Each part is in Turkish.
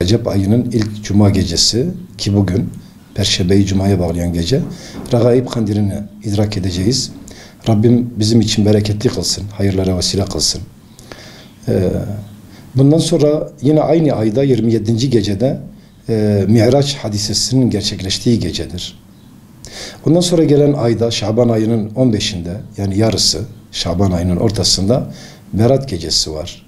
Recep ayının ilk cuma gecesi ki bugün Perşembeyi Cuma'ya bağlayan gece Regaib Kandili'ni idrak edeceğiz. Rabbim bizim için bereketli kılsın, hayırlara vesile kılsın. Bundan sonra yine aynı ayda 27. gecede Mi'raç hadisesinin gerçekleştiği gecedir. Ondan sonra gelen ayda Şaban ayının 15'inde yani yarısı Şaban ayının ortasında Berat gecesi var.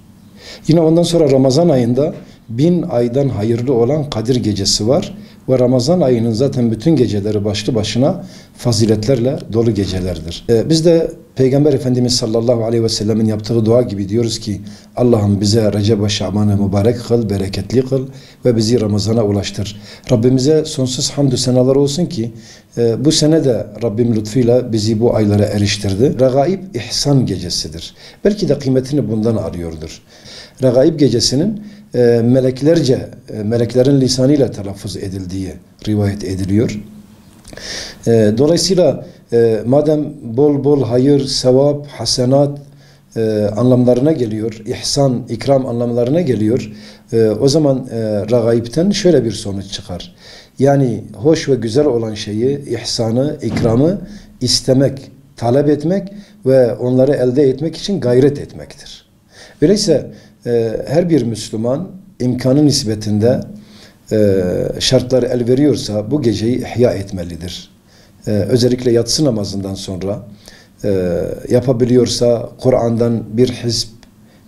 Yine ondan sonra Ramazan ayında 1000 aydan hayırlı olan Kadir gecesi var ve Ramazan ayının zaten bütün geceleri başlı başına faziletlerle dolu gecelerdir. Biz de Peygamber Efendimiz sallallahu aleyhi ve sellemin yaptığı dua gibi diyoruz ki Allah'ım bize Recep ve Şaban'ı mübarek kıl, bereketli kıl ve bizi Ramazan'a ulaştır. Rabbimize sonsuz hamdü senalar olsun ki bu sene de Rabbim lütfuyla bizi bu aylara eriştirdi. Regaib ihsan gecesidir. Belki de kıymetini bundan arıyordur. Regaib gecesinin meleklerin lisanıyla telaffuz edildiği rivayet ediliyor. Dolayısıyla madem bol bol hayır, sevap, hasenat anlamlarına geliyor, ihsan, ikram anlamlarına geliyor, o zaman regaibten şöyle bir sonuç çıkar. Yani hoş ve güzel olan şeyi, ihsanı, ikramı istemek, talep etmek ve onları elde etmek için gayret etmektir. Öyleyse her bir Müslüman imkanı nispetinde şartlar el veriyorsa bu geceyi ihya etmelidir. Özellikle yatsı namazından sonra yapabiliyorsa Kur'an'dan bir hizb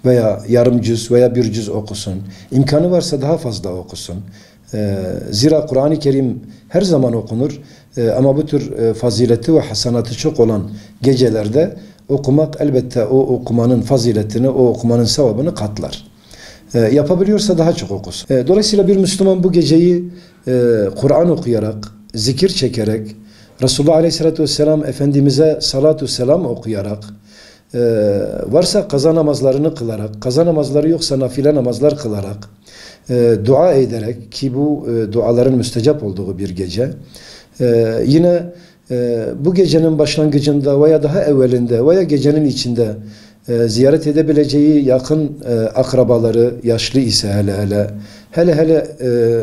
veya yarım cüz veya bir cüz okusun. İmkanı varsa daha fazla okusun. Zira Kur'an-ı Kerim her zaman okunur ama bu tür fazileti ve hasanatı çok olan gecelerde okumak elbette o okumanın faziletini, o okumanın sevabını katlar. Yapabiliyorsa daha çok okusun. Dolayısıyla bir Müslüman bu geceyi Kur'an okuyarak, zikir çekerek, Resulullah Aleyhisselatü Vesselam Efendimiz'e salatu selam okuyarak, varsa kaza namazlarını kılarak, kaza namazları yoksa nafile namazlar kılarak, dua ederek ki bu duaların müstecap olduğu bir gece, yine bu gecenin başlangıcında veya daha evvelinde veya gecenin içinde ziyaret edebileceği yakın akrabaları, yaşlı ise hele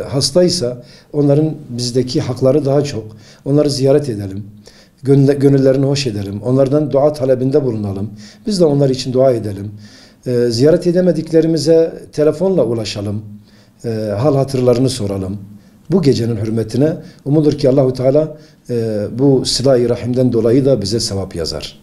hastaysa onların bizdeki hakları daha çok. Onları ziyaret edelim. Gönüllerini hoş edelim. Onlardan dua talebinde bulunalım. Biz de onlar için dua edelim. Ziyaret edemediklerimize telefonla ulaşalım. Hal hatırlarını soralım. Bu gecenin hürmetine umulur ki Allahu Teala bu sıla-i rahimden dolayı da bize sevap yazar.